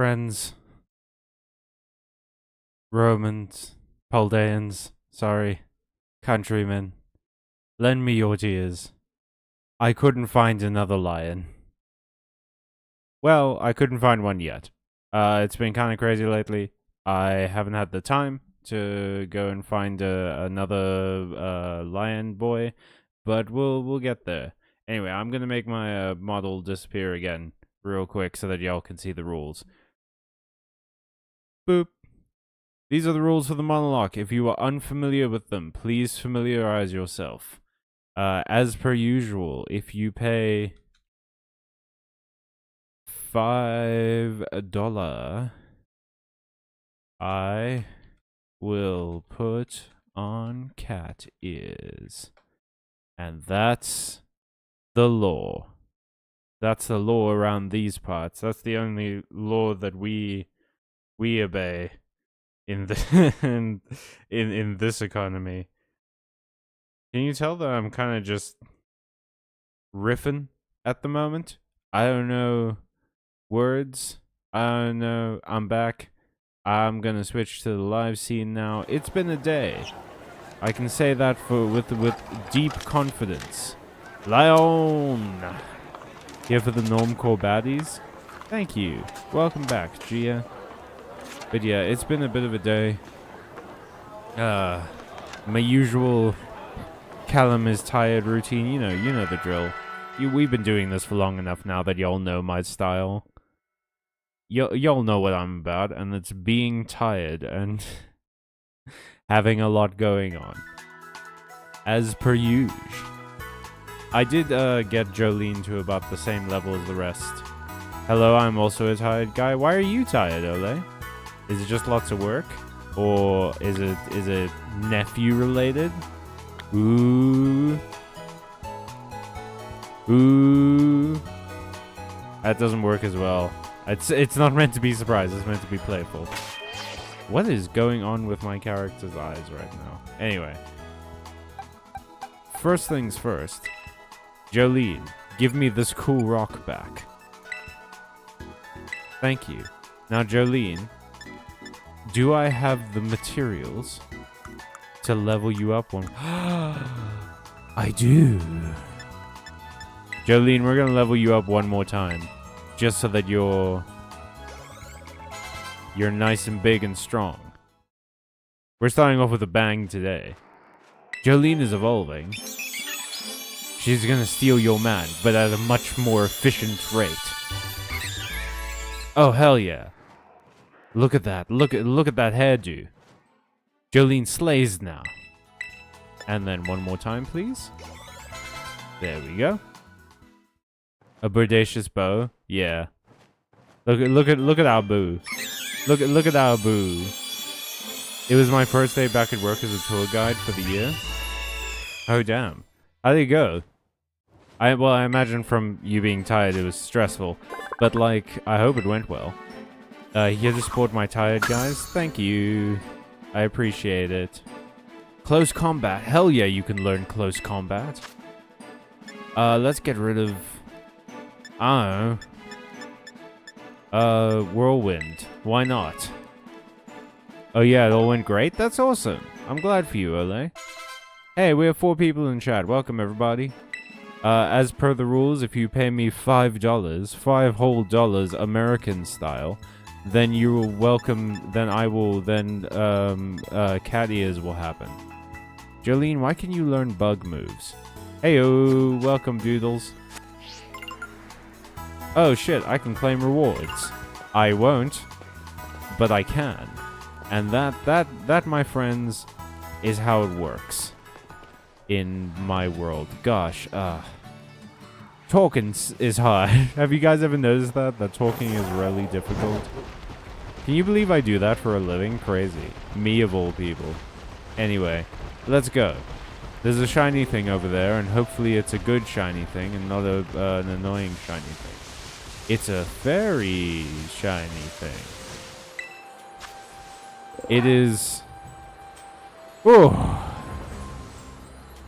Friends, Romans, Chaldeans, countrymen, lend me your tears. I couldn't find another lion. Well, I couldn't find one yet. It's been kind of crazy lately. I haven't had the time to go and find another lion boy, but we'll get there. Anyway, I'm gonna make my model disappear again real quick so that y'all can see the rules. Boop. These are the rules for the monologue. If you are unfamiliar with them, please familiarize yourself. As per usual, if you pay $5, I will put on cat ears. And that's the law. That's the law around these parts. That's the only law that we obey in the in this economy. Can you tell that I'm kind of just riffing at the moment? I don't know words. I don't know. I'm back. I'm gonna switch to the live scene now. It's been a day. I can say that with deep confidence. Lion! Here for the normcore baddies. Thank you. Welcome back, Gia. But yeah, it's been a bit of a day. My usual Callum is tired routine. You know the drill. We've been doing this for long enough now that y'all know my style. Y'all know what I'm about, and it's being tired and having a lot going on. As per usual. I did get Jolene to about the same level as the rest. Hello, I'm also a tired guy. Why are you tired, Ole? Is it just lots of work? Or is it nephew related? Ooh. Ooh. That doesn't work as well. It's not meant to be surprised, it's meant to be playful. What is going on with my character's eyes right now? Anyway. First things first. Jolene, give me this cool rock back. Thank you. Now, Jolene, do I have the materials to level you up one? I do. Jolene, we're gonna level you up one more time, just so that you're nice and big and strong. We're starting off with a bang today. Jolene is evolving. She's gonna steal your man, but at a much more efficient rate. Oh hell yeah! Look at that! Look at that hairdo. Jolene slays now. And then one more time, please. There we go. A birdacious bow. Yeah. Look at our boo. Look at our boo. It was my first day back at work as a tour guide for the year. Oh damn. How did it go? I imagine from you being tired it was stressful, but like I hope it went well. Here to support my tired guys. Thank you. I appreciate it. Close combat. Hell yeah, you can learn close combat. Let's get rid of I don't know. Whirlwind. Why not? Oh yeah, it all went great? That's awesome. I'm glad for you, Ole. Hey, we have 4 people in chat. Welcome, everybody. As per the rules, if you pay me $5, 5 whole dollars, American style, then you will welcome, then I will, then, cat ears will happen. Jolene, why can you learn bug moves? Heyo, welcome, doodles. Oh shit, I can claim rewards. I won't, but I can. And that, my friends, is how it works in my world. Gosh, talking is hard. Have you guys ever noticed that talking is really difficult? Can you believe I do that for a living? Crazy. Me of all people. Anyway, let's go. There's a shiny thing over there, and hopefully it's a good shiny thing and not an annoying shiny thing. It's a very shiny thing. It is... Oh,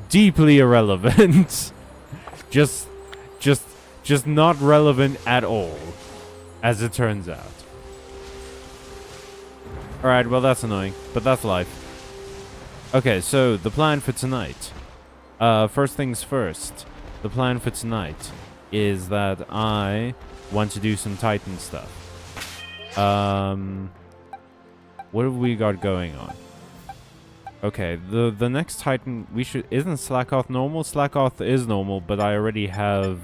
deeply irrelevant. just not relevant at all, as it turns out. Alright, well that's annoying, but that's life. Okay, so the plan for tonight. First things first. The plan for tonight is that I want to do some Titan stuff. What have we got going on? Okay, the next Titan we should isn't Slackoth normal? Slackoth is normal, but I already have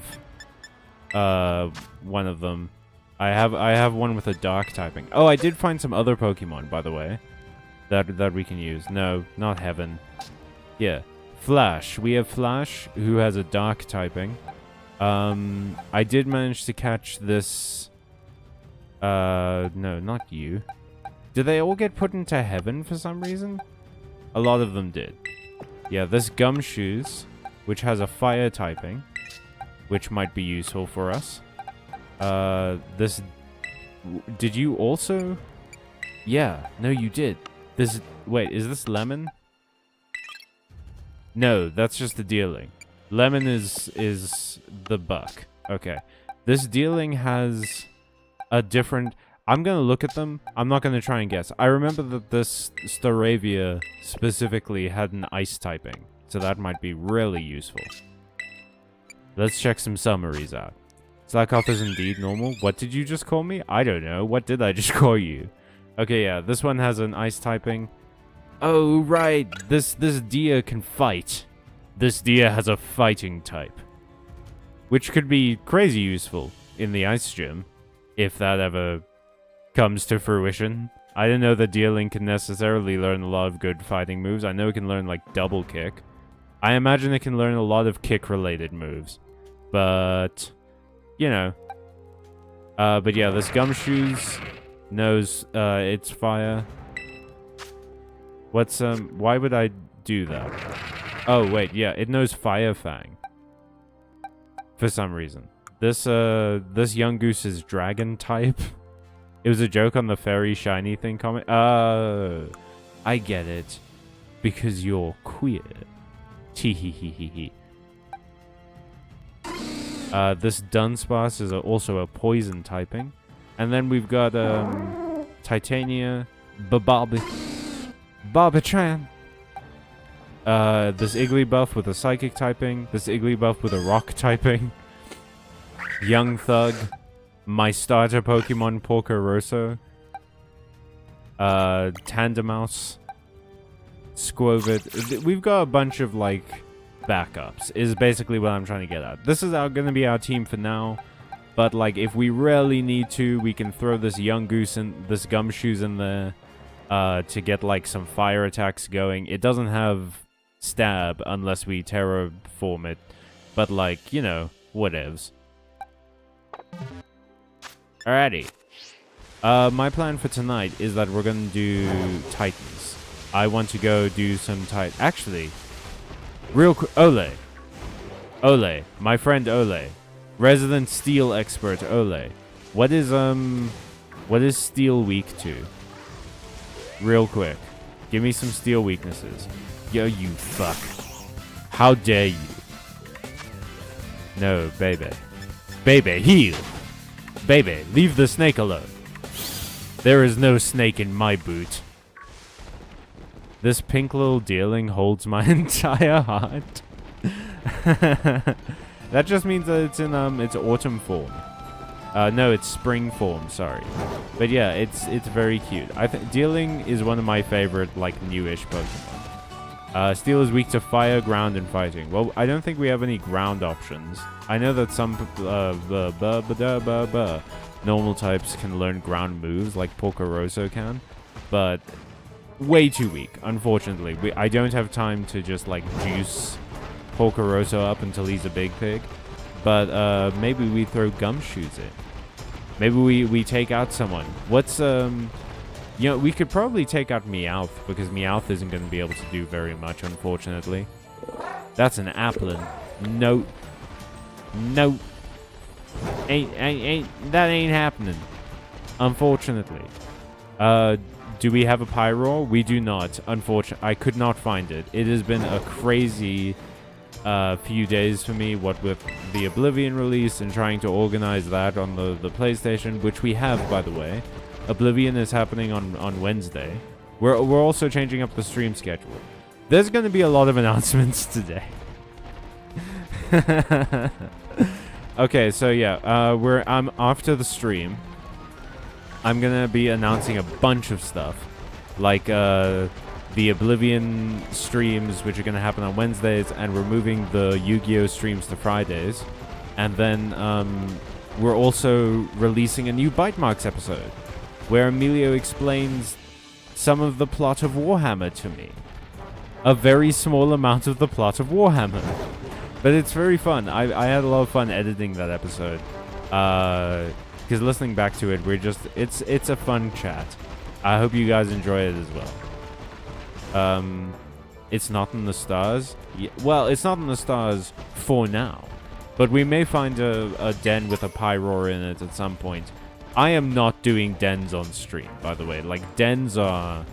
one of them. I have one with a dark typing. Oh, I did find some other Pokemon, by the way, that we can use. No, not Heaven. Yeah, Flash. We have Flash, who has a dark typing. I did manage to catch this. No, not you. Did they all get put into Heaven for some reason? A lot of them did. Yeah, this Gumshoes, which has a fire typing, which might be useful for us. This... Did you also... Yeah, no, you did. This... Wait, is this Lemon? No, that's just the Dealing. Lemon is the Buck. Okay. This Dealing has a different... I'm gonna look at them. I'm not gonna try and guess. I remember that this Staravia specifically had an ice typing, so that might be really useful. Let's check some summaries out. Slackoth is indeed normal. What did you just call me? I don't know. What did I just call you? Okay, yeah, this one has an ice typing. Oh, right. This deer can fight. This deer has a fighting type, which could be crazy useful in the ice gym, if that ever comes to fruition. I didn't know that Dealing can necessarily learn a lot of good fighting moves. I know it can learn, like, double kick. I imagine it can learn a lot of kick-related moves. But, you know. But yeah, this Gumshoes knows it's fire. What's, why would I do that? Oh, wait, yeah, it knows Fire Fang. For some reason. This Young Goose is Dragon type. It was a joke on the Fairy Shiny thing comment. I get it. Because you're queer. Tee-hee-hee-hee-hee. This Dunsparce is also a poison typing. And then we've got, Titania, Barbitran. This Igglybuff with a Psychic typing. This Igglybuff with a Rock typing. Young Thug. My starter Pokemon, Porcoroso. Tandemaus. Squovit. We've got a bunch of, like, backups, is basically what I'm trying to get at. This is gonna be our team for now. But, like, if we really need to, we can throw this Young Goose and this Gumshoes in there to get, like, some fire attacks going. It doesn't have stab unless we terraform it. But, like, you know, whatevs. Alrighty. My plan for tonight is that we're gonna do Titans. I want to go do some Actually, real quick, Ole, my friend Ole, resident steel expert Ole. What is steel weak to? Real quick, give me some steel weaknesses. Yo, you fuck! How dare you? No, baby, heal. Baby, leave the snake alone. There is no snake in my boot. This pink little Dealing holds my entire heart. That just means that it's in its autumn form. No, it's spring form, sorry. But yeah, it's very cute. I think Dealing is one of my favorite, like, newish Pokemon. Steel is weak to fire, ground, and fighting. Well, I don't think we have any ground options. I know that some normal types can learn ground moves, like Porcoroso can, but way too weak, unfortunately. I don't have time to just, like, juice Porcoroso up until he's a big pig. But maybe we throw Gumshoes in. Maybe we take out someone. What's you know, we could probably take out Meowth, because Meowth isn't going to be able to do very much, unfortunately. That's an Applin. Nope. Nope. That ain't happening. Unfortunately. Do we have a Pyroar? We do not. Unfortunately, I could not find it. It has been a crazy few days for me, what with the Oblivion release and trying to organize that on the PlayStation, which we have, by the way. Oblivion is happening on Wednesday. We're also changing up the stream schedule. There's going to be a lot of announcements today. Okay, so yeah, I'm after the stream. I'm gonna be announcing a bunch of stuff, like the Oblivion streams, which are gonna happen on Wednesdays, and we're moving the Yu-Gi-Oh streams to Fridays, and then we're also releasing a new Byte Marx episode, where Emilio explains some of the plot of Warhammer to me, a very small amount of the plot of Warhammer. But it's very fun. I had a lot of fun editing that episode. Because listening back to it, it's a fun chat. I hope you guys enjoy it as well. It's not in the stars. Well, it's not in the stars for now. But we may find a den with a pyroar in it at some point. I am not doing dens on stream, by the way. Like, dens are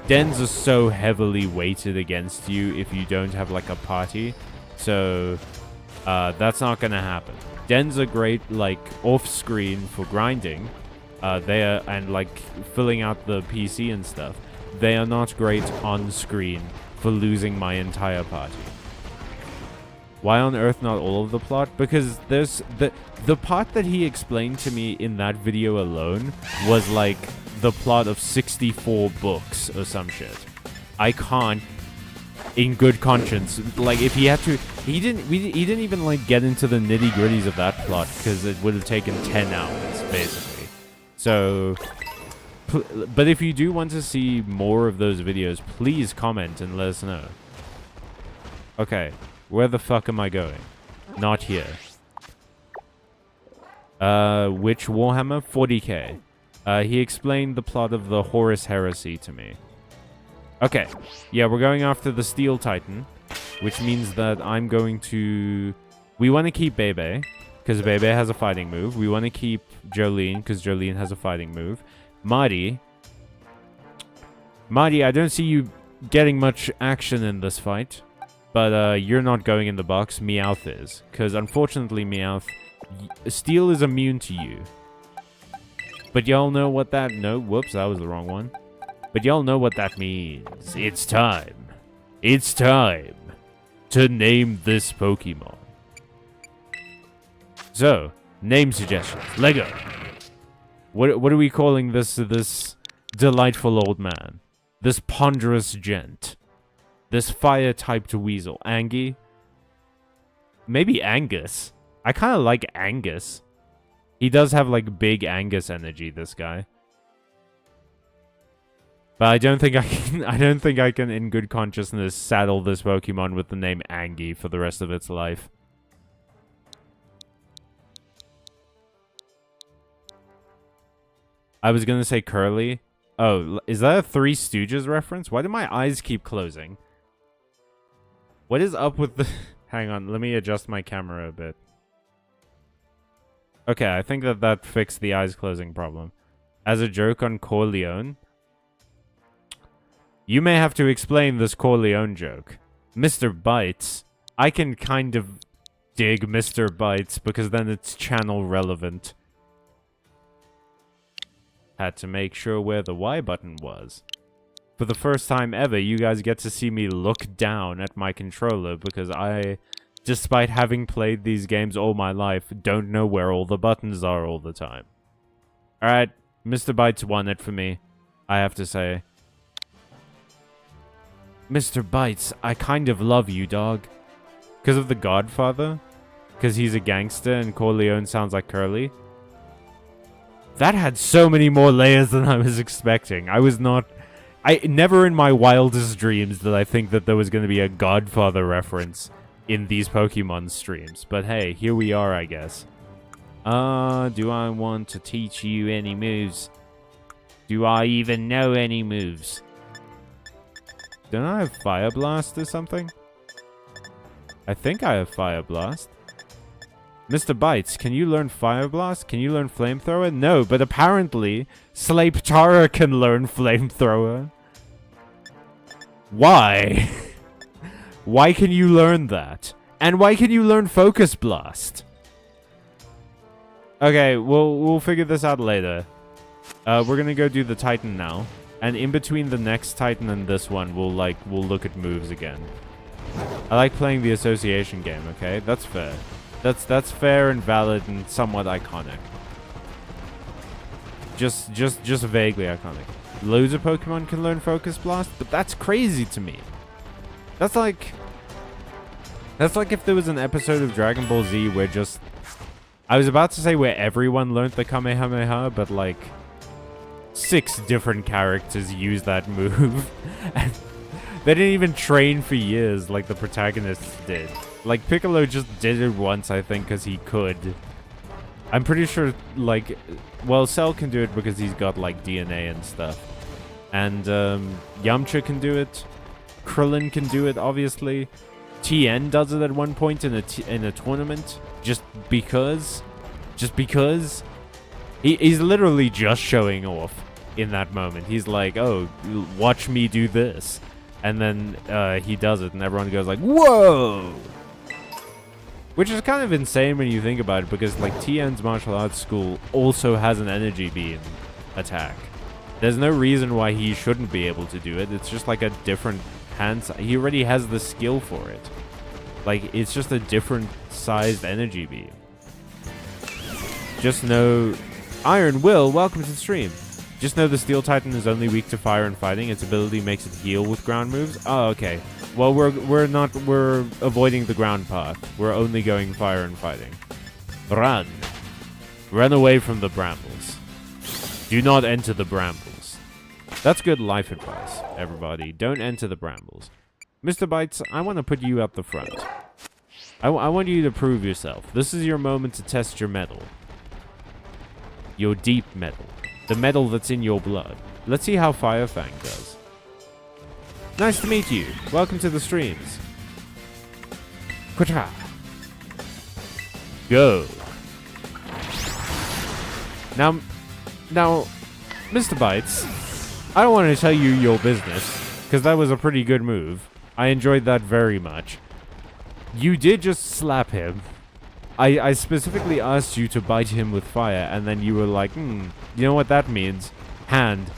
so heavily weighted against you if you don't have, like, a party. So, that's not gonna happen. Dens are great, like, off-screen for grinding. And, like, filling out the PC and stuff. They are not great on-screen for losing my entire party. Why on earth not all of the plot? Because there's... The part that he explained to me in that video alone was, like, the plot of 64 books or some shit. I can't... in good conscience, like, if he had to, he didn't even, like, get into the nitty-gritties of that plot, because it would have taken 10 hours, basically. So, but if you do want to see more of those videos, please comment and let us know. Okay, where the fuck am I going? Not here. Which Warhammer? 40k. He explained the plot of the Horus Heresy to me. Okay, yeah, we're going after the Steel Titan, which means that I'm going to... We want to keep Bebe, because Bebe has a fighting move. We want to keep Jolene, because Jolene has a fighting move. Marty, I don't see you getting much action in this fight, but you're not going in the box. Meowth is, because unfortunately, Meowth, Steel is immune to you. But y'all know what that... No, whoops, that was the wrong one. But y'all know what that means. It's time. It's time to name this Pokemon. So, name suggestions. Lego. What are we calling this delightful old man? This ponderous gent. This fire-typed weasel. Angie? Maybe Angus. I kind of like Angus. He does have, like, big Angus energy, this guy. But I don't think I can, in good consciousness, saddle this Pokemon with the name Angie for the rest of its life. I was gonna say Curly. Oh, is that a Three Stooges reference? Why do my eyes keep closing? What is up with the... Hang on, let me adjust my camera a bit. Okay, I think that fixed the eyes closing problem. As a joke on Corleone... You may have to explain this Corleone joke. Mr. Bytes. I can kind of dig Mr. Bytes because then it's channel relevant. Had to make sure where the Y button was. For the first time ever, you guys get to see me look down at my controller because I, despite having played these games all my life, don't know where all the buttons are all the time. Alright, Mr. Bytes won it for me, I have to say. Mr. Bytes, I kind of love you, dog. Because of the Godfather? Because he's a gangster and Corleone sounds like Curly? That had so many more layers than I was expecting. Never in my wildest dreams did I think that there was going to be a Godfather reference in these Pokemon streams. But hey, here we are, I guess. Do I want to teach you any moves? Do I even know any moves? Don't I have Fire Blast or something? I think I have Fire Blast. Mr. Bytes, can you learn Fire Blast? Can you learn Flamethrower? No, but apparently, Slapetara can learn Flamethrower. Why? Why can you learn that? And why can you learn Focus Blast? Okay, we'll figure this out later. We're gonna go do the Titan now. And in between the next Titan and this one, we'll look at moves again. I like playing the association game, okay? That's fair. That's fair and valid and somewhat iconic. Just vaguely iconic. Loads of Pokemon can learn Focus Blast, but that's crazy to me. That's like if there was an episode of Dragon Ball Z where just... I was about to say where everyone learned the Kamehameha, but like 6 different characters use that move. And they didn't even train for years like the protagonists did. Like Piccolo just did it once, I think, because he could. I'm pretty sure, like, well, Cell can do it because he's got like DNA and stuff. And Yamcha can do it. Krillin can do it, obviously. Tien does it at one point in a tournament, just because. He's literally just showing off in that moment. He's like, oh, watch me do this. And then he does it, and everyone goes like, whoa! Which is kind of insane when you think about it, because like Tien's martial arts school also has an energy beam attack. There's no reason why he shouldn't be able to do it. It's just like a different hand size. He already has the skill for it. Like, it's just a different sized energy beam. Just know... Iron Will, welcome to the stream. Just know the Steel Titan is only weak to fire and fighting. Its ability makes it heal with ground moves. Oh, okay. Well, we're avoiding the ground path. We're only going fire and fighting. Run. Run away from the brambles. Do not enter the brambles. That's good life advice, everybody. Don't enter the brambles. Mr. Bytes, I want to put you up the front. I want you to prove yourself. This is your moment to test your mettle. Your deep metal. The metal that's in your blood. Let's see how Fire Fang does. Nice to meet you. Welcome to the streams. Quatra. Go. Now, Mr. Bytes, I don't want to tell you your business, because that was a pretty good move. I enjoyed that very much. You did just slap him. I specifically asked you to bite him with fire, and then you were like, you know what that means? Hand.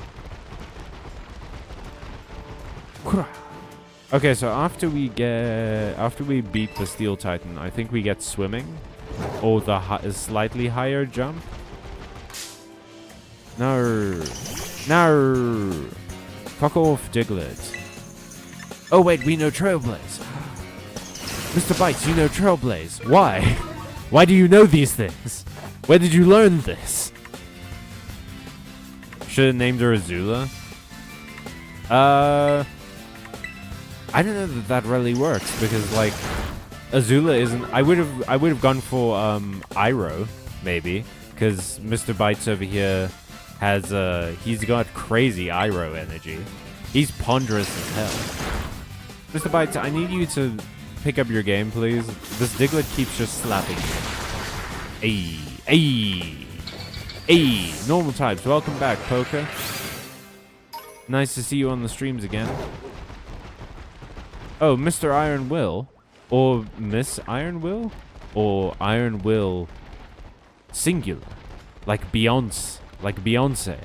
Okay, so after we beat the Steel Titan, I think we get swimming, or the slightly higher jump. No. Fuck off, Diglett. Oh wait, we know Trailblaze. Mr. Bytes, you know Trailblaze. Why? Why do you know these things? Where did you learn this? Should have named her Azula. I don't know that really works, because like Azula isn't. I would have gone for Iroh maybe, because Mr. Bytes over here has he's got crazy Iroh energy. He's ponderous as hell. Mr. Bytes, I need you to pick up your game, please. This Diglett keeps just slapping me. Hey, normal types. Welcome back, Poker. Nice to see you on the streams again. Oh, Mr. Iron Will, or Miss Iron Will, or Iron Will singular, like Beyonce,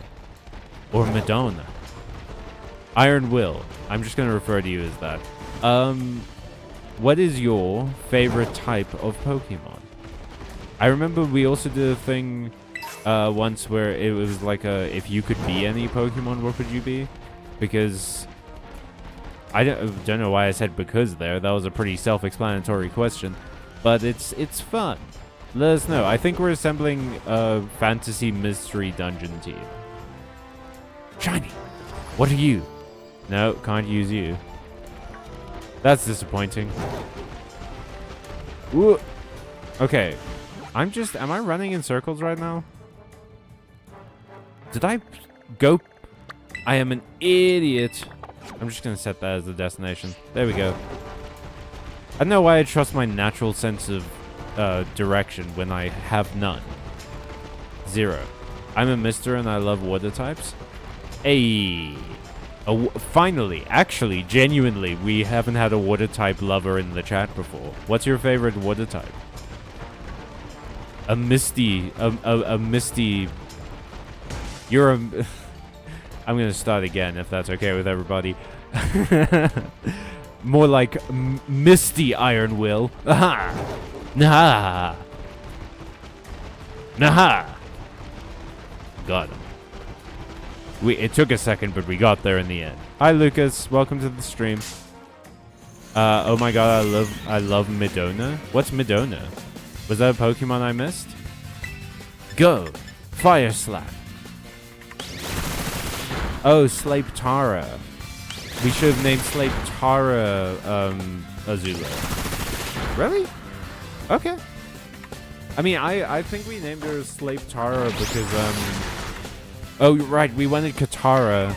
or Madonna. Iron Will. I'm just gonna refer to you as that. What is your favorite type of Pokemon? I remember we also did a thing once where it was like if you could be any Pokemon, what would you be? Because I don't know why I said because there. That was a pretty self-explanatory question, but it's fun. Let us know. I think we're assembling a fantasy mystery dungeon team. Shiny. What are you? No, can't use you. That's disappointing. Ooh. Okay. Am I running in circles right now? Did I go? I am an idiot. I'm just gonna set that as the destination. There we go. I don't know why I trust my natural sense of direction when I have none. 0. I'm a mister and I love water types. Hey. Finally, actually, genuinely, we haven't had a water type lover in the chat before. What's your favorite water type? A misty You're a... I'm gonna start again, if that's okay with everybody. More like Misty Iron Will. Aha! Nah! Nah! Got him. It took a second, but we got there in the end. Hi, Lucas. Welcome to the stream. Oh my god, I love Medona. What's Medona? Was that a Pokemon I missed? Go! Fire Slap! Oh, Slape Tara. We should have named Slape Tara, Azula. Really? Okay. I mean, I think we named her Slape Tara because, oh, right, we wanted Katara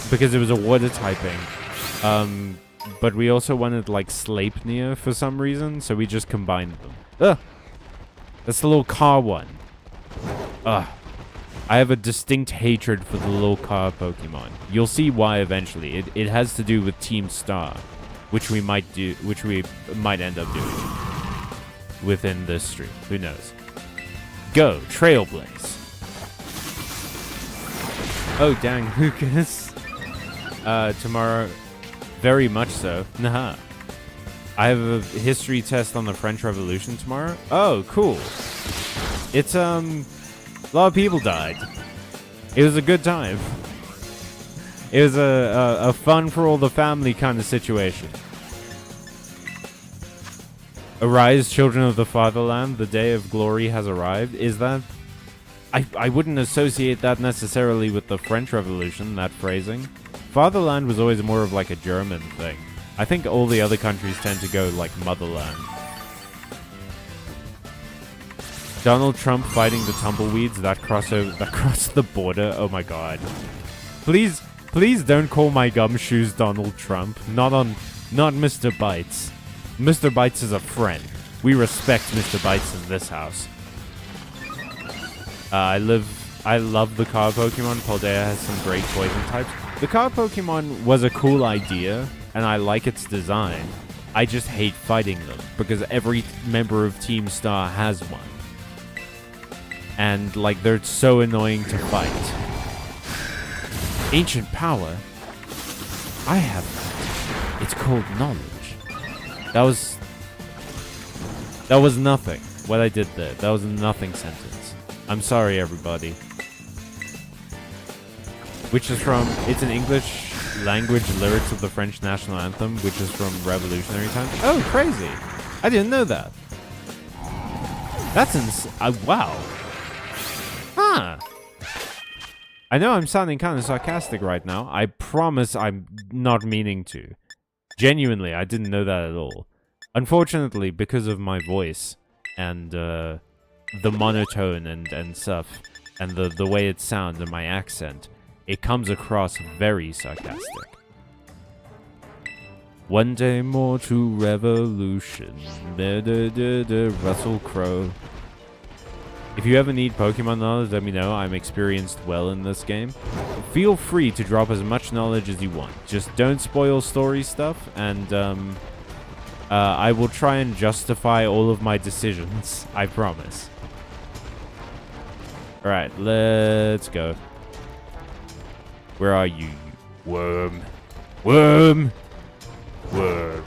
because it was a water typing. But we also wanted, like, Sleipnir for some reason, so we just combined them. Ugh! That's the little car one. Ugh. I have a distinct hatred for the little car Pokemon. You'll see why eventually. It has to do with Team Star, which we might end up doing within this stream. Who knows? Go, Trailblaze. Oh, dang, Lucas. Tomorrow, very much so. Nah. I have a history test on the French Revolution tomorrow. Oh, cool. It's, a lot of people died. It was a good time. It was a fun for all the family kind of situation. Arise, children of the fatherland, the day of glory has arrived. Is that... I wouldn't associate that necessarily with the French Revolution, that phrasing. Fatherland was always more of like a German thing. I think all the other countries tend to go like motherland. Donald Trump fighting the tumbleweeds that crossed the border. Oh my god. Please don't call my gumshoes Donald Trump. Not Mr. Bytes. Mr. Bytes is a friend. We respect Mr. Bytes in this house. I love the car Pokemon. Paldea has some great poison types. The car Pokemon was a cool idea, and I like its design. I just hate fighting them, because every member of Team Star has one. And, like, they're so annoying to fight. Ancient power? I have that. It's called knowledge. That was nothing. What I did there. That was a nothing sentence. I'm sorry, everybody. Which is from... It's an English language lyrics of the French national anthem, which is from revolutionary times. Oh, crazy. I didn't know that. That's wow. Huh. I know I'm sounding kind of sarcastic right now. I promise I'm not meaning to. Genuinely, I didn't know that at all. Unfortunately, because of my voice and the monotone and stuff, and the way it sounds and my accent, it comes across very sarcastic. One day more to revolution. Russell Crowe. If you ever need Pokemon knowledge, let me know. I'm experienced well in this game. Feel free to drop as much knowledge as you want. Just don't spoil story stuff, and I will try and justify all of my decisions. I promise. Alright, let's go. Where are you, worm? Worm! Worm.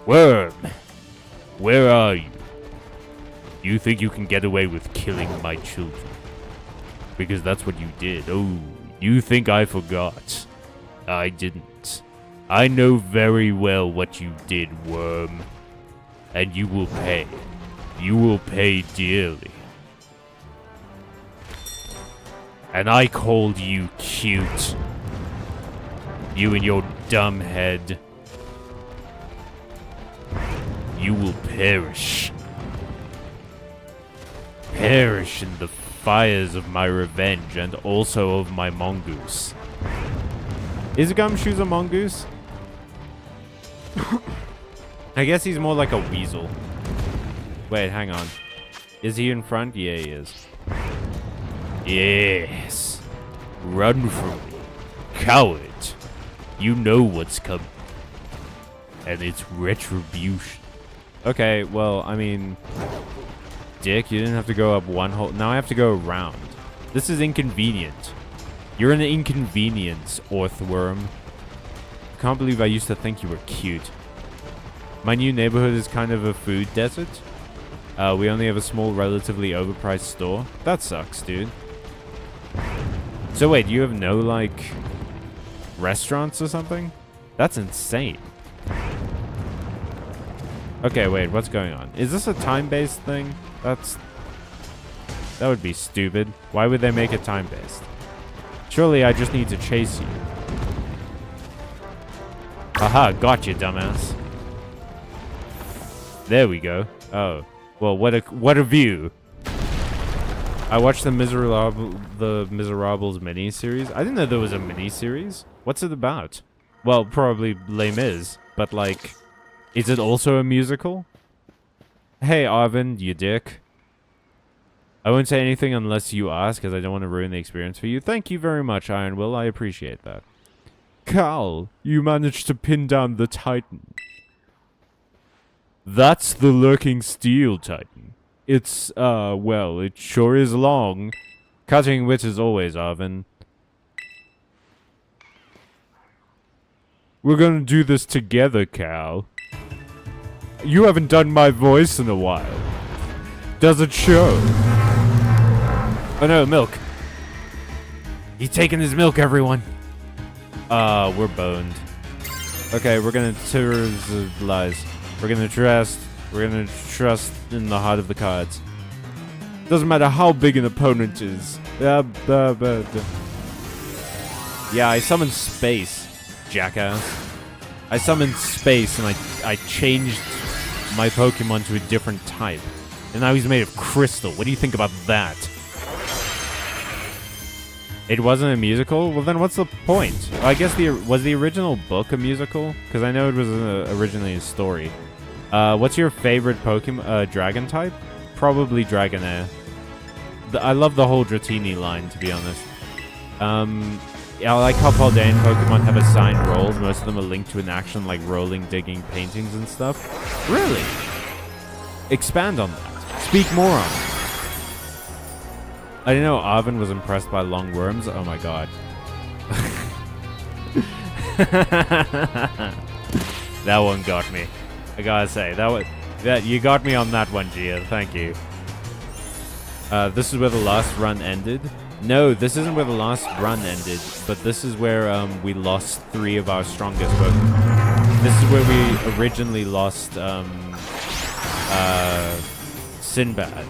Worm! Where are you? You think you can get away with killing my children? Because that's what you did. Oh, you think I forgot. I didn't. I know very well what you did, worm. And you will pay. You will pay dearly. And I called you cute. You and your dumb head. You will perish. Perish in the fires of my revenge and also of my mongoose. Is Gumshoe's a mongoose? I guess he's more like a weasel. Wait, hang on. Is he in front? Yeah, he is. Yes. Run from me. Coward. You know what's coming. And it's retribution. Okay, well, I mean... dick. You didn't have to go up one hole. Now I have to go around. This is inconvenient. You're an inconvenience, Orthworm. I can't believe I used to think you were cute. My new neighborhood is kind of a food desert. We only have a small, relatively overpriced store. That sucks, dude. So wait, you have no, like, restaurants or something? That's insane. Okay, wait, what's going on? Is this a time-based thing? That would be stupid. Why would they make it time-based? Surely I just need to chase you. Aha, gotcha, dumbass. There we go. Oh, well, what a view. I watched the Miserables mini-series. I didn't know there was a mini-series. What's it about? Well, probably Les Mis, but like, is it also a musical? Hey, Arvin, you dick. I won't say anything unless you ask, because I don't want to ruin the experience for you. Thank you very much, Iron Will. I appreciate that. Cal, you managed to pin down the Titan. That's the lurking steel Titan. It's, well, it sure is long. Cutting wit as always, Arvin. We're gonna do this together, Cal. You haven't done my voice in a while. Does it show? Oh no, milk. He's taking his milk, everyone. We're boned. Okay, we're gonna lies. We're gonna trust in the heart of the cards. Doesn't matter how big an opponent is. Yeah, I summoned space, jackass. I summoned space and I changed my Pokemon to a different type. And now he's made of crystal. What do you think about that? It wasn't a musical? Well, then what's the point? Well, I guess was the original book a musical? Because I know it was originally a story. What's your favorite Pokemon, dragon type? Probably Dragonair. I love the whole Dratini line, to be honest. Yeah, I like how Paldean Pokemon have assigned roles. Most of them are linked to an action like rolling, digging, paintings, and stuff. Really? Expand on that. Speak more on it. I didn't know Arvin was impressed by long worms. Oh my god. That one got me. I gotta say, that you got me on that one, Gia. Thank you. This is where the last run ended. No, this isn't where the last run ended, but this is where we lost 3 of our strongest Pokemon. This is where we originally lost Sinbad.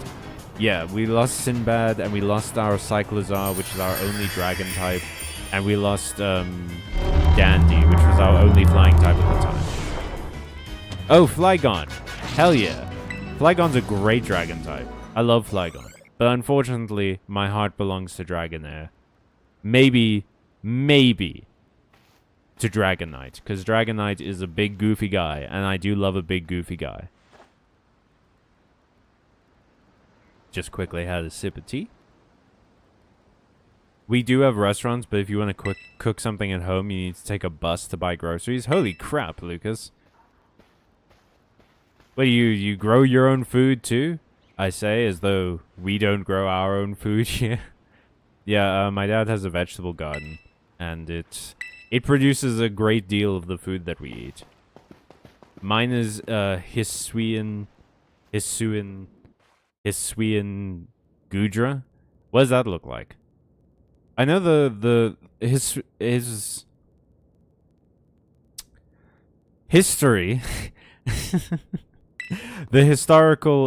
Yeah, we lost Sinbad, and we lost our Cyclizar, which is our only dragon type, and we lost Dandy, which was our only flying type at the time. Oh, Flygon. Hell yeah. Flygon's a great dragon type. I love Flygon. But unfortunately, my heart belongs to Dragonair. Maybe to Dragonite, because Dragonite is a big goofy guy, and I do love a big goofy guy. Just quickly had a sip of tea. We do have restaurants, but if you want to cook something at home, you need to take a bus to buy groceries. Holy crap, Lucas. What, you grow your own food too? I say, as though we don't grow our own food here. Yeah, my dad has a vegetable garden, and it produces a great deal of the food that we eat. Mine is Hisuian Gudra. What does that look like? I know his history. The historical,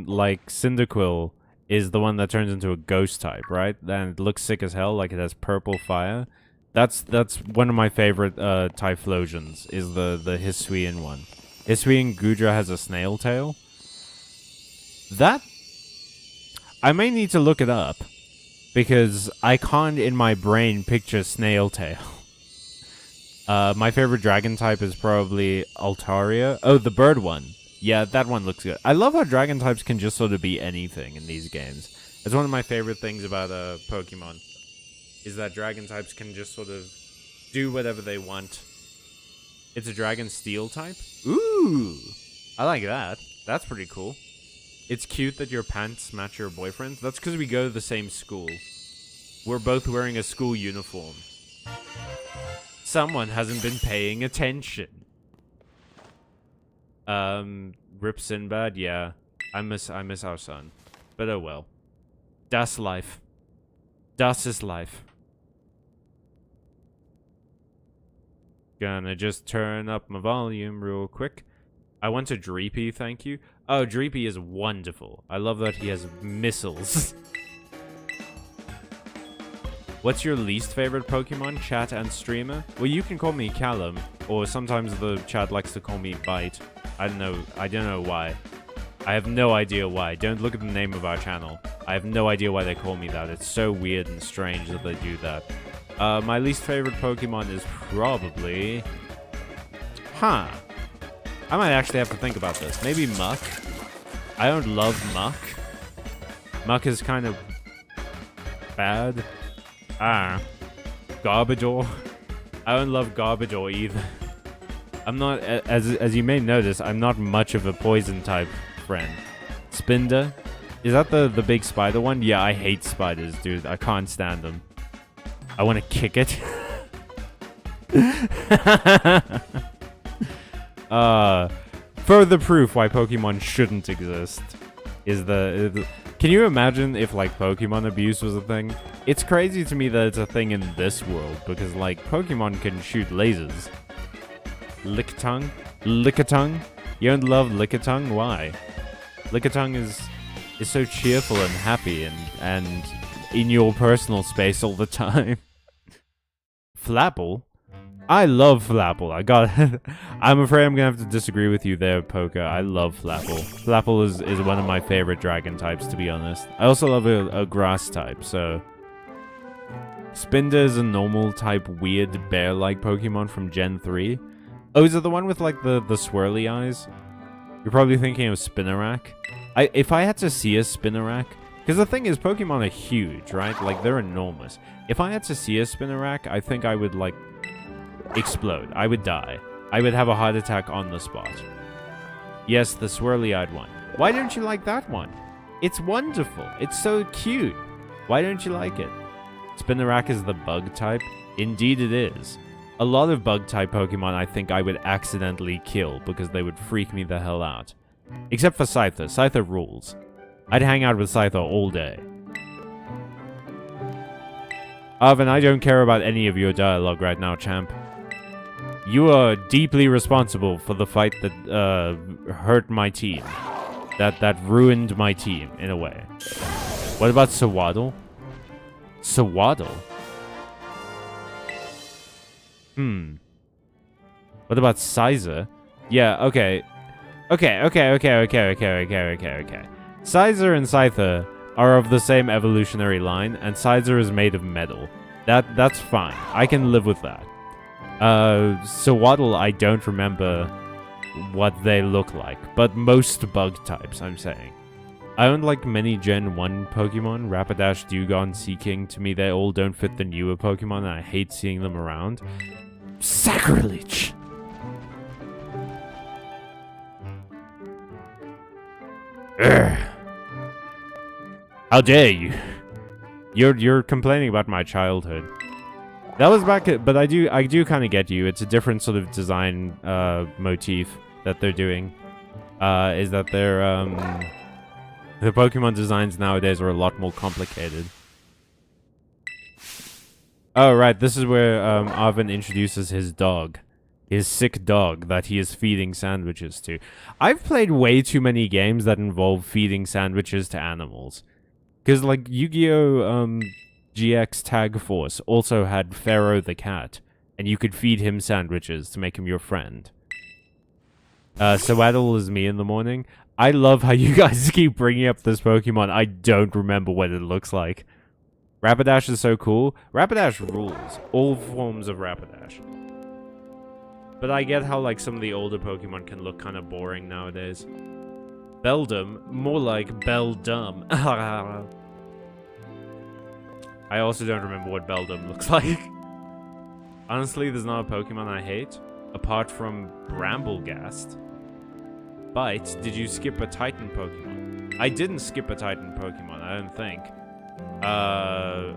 like, Cyndaquil is the one that turns into a ghost type, right? And it looks sick as hell, like it has purple fire. That's one of my favorite, Typhlosions, is the Hisuian one. Hisuian Gudra has a snail tail. That... I may need to look it up, because I can't in my brain picture snail tail. My favorite dragon type is probably Altaria. Oh, the bird one. Yeah, that one looks good. I love how dragon types can just sort of be anything in these games. It's one of my favorite things about Pokemon, is that dragon types can just sort of do whatever they want. It's a dragon steel type? Ooh! I like that. That's pretty cool. It's cute that your pants match your boyfriend's. That's because we go to the same school. We're both wearing a school uniform. Someone hasn't been paying attention. Rip Sinbad, yeah. I miss our son. But oh well. Das life. Das is life. Gonna just turn up my volume real quick. I want a Dreepy, thank you. Oh, Dreepy is wonderful. I love that he has missiles. What's your least favorite Pokemon, chat and streamer? Well, you can call me Callum, or sometimes the chat likes to call me Byte. I don't know why. I have no idea why. Don't look at the name of our channel. I have no idea why they call me that. It's so weird and strange that they do that. My least favorite Pokemon is probably... Huh. I might actually have to think about this. Maybe Muck. I don't love Muck. Muck is kind of bad. Garbodor. I don't love Garbodor either. I'm not, as you may notice, I'm not much of a poison type friend. Spinder. Is that the big spider one? Yeah, I hate spiders, dude. I can't stand them. I want to kick it. Further proof why Pokemon shouldn't exist is the... Can you imagine if, like, Pokemon abuse was a thing? It's crazy to me that it's a thing in this world, because, like, Pokemon can shoot lasers. Lickitung? Lickitung? You don't love Lickitung? Why? Lickitung is so cheerful and happy and in your personal space all the time. Flapple? I love Flapple. I'm afraid I'm gonna have to disagree with you there, Poker. I love Flapple. Flapple is one of my favorite dragon types, to be honest. I also love a grass type, so... Spinder is a normal type, weird bear-like Pokemon from Gen 3. Oh, is it the one with, like, the swirly eyes? You're probably thinking of Spinarak. If I had to see a Spinarak... Because the thing is, Pokemon are huge, right? Like, they're enormous. If I had to see a Spinarak, I think I would, like... explode. I would die. I would have a heart attack on the spot. Yes, the swirly-eyed one. Why don't you like that one? It's wonderful. It's so cute. Why don't you like it? Spinarak is the bug type. Indeed it is. A lot of bug type Pokemon I think I would accidentally kill because they would freak me the hell out. Except for Scyther. Scyther rules. I'd hang out with Scyther all day. Arvin, I don't care about any of your dialogue right now, champ. You are deeply responsible for the fight that hurt my team. That ruined my team, in a way. What about Sawaddle? Sawaddle? What about Sizer? Yeah, okay. Okay. Sizer and Scyther are of the same evolutionary line, and Sizer is made of metal. That's fine. I can live with that. Sawaddle, I don't remember what they look like, but most bug types, I'm saying. I don't like many Gen 1 Pokemon, Rapidash, Dewgong, Seaking. To me, they all don't fit the newer Pokemon, and I hate seeing them around. Sacrilege! Urgh. How dare you? You're complaining about my childhood. That was back at, but I do kind of get you. It's a different sort of design motif that they're doing. Is that they're the Pokemon designs nowadays are a lot more complicated. Oh right, this is where Arvin introduces his dog. His sick dog that he is feeding sandwiches to. I've played way too many games that involve feeding sandwiches to animals. Because, like, Yu-Gi-Oh! GX Tag Force also had Pharaoh the cat, and you could feed him sandwiches to make him your friend. Sawaddle is me in the morning. I love how you guys keep bringing up this Pokemon. I don't remember what it looks like. Rapidash is so cool. Rapidash rules. All forms of Rapidash. But I get how, like, some of the older Pokemon can look kind of boring nowadays. Beldum, more like Beldum. I also don't remember what Beldum looks like. Honestly, there's not a Pokemon I hate, apart from Bramblegast. Byte, did you skip a Titan Pokemon? I didn't skip a Titan Pokemon, I don't think.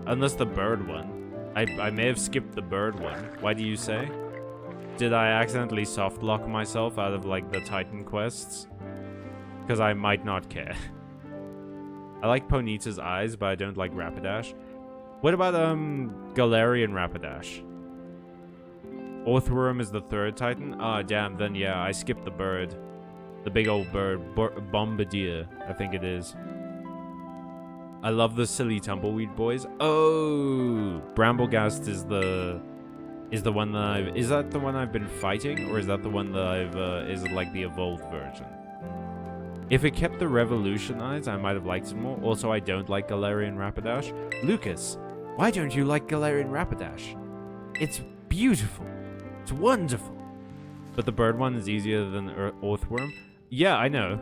Unless the bird one. I may have skipped the bird one. Why do you say? Did I accidentally softlock myself out of, like, the Titan quests? Because I might not care. I like Ponyta's eyes, but I don't like Rapidash. What about, Galarian Rapidash? Orthworm is the third Titan? Ah, damn, then yeah, I skipped the bird. The big old bird. Bombardier, I think it is. I love the silly Tumbleweed boys. Oh! Bramblegast is the one that I've... Is that the one I've been fighting? Or is that the one that I've... is it like the evolved version? If it kept the Revolution eyes, I might have liked it more. Also, I don't like Galarian Rapidash. Lucas, why don't you like Galarian Rapidash? It's beautiful. It's wonderful. But the bird one is easier than Orthworm? Yeah, I know.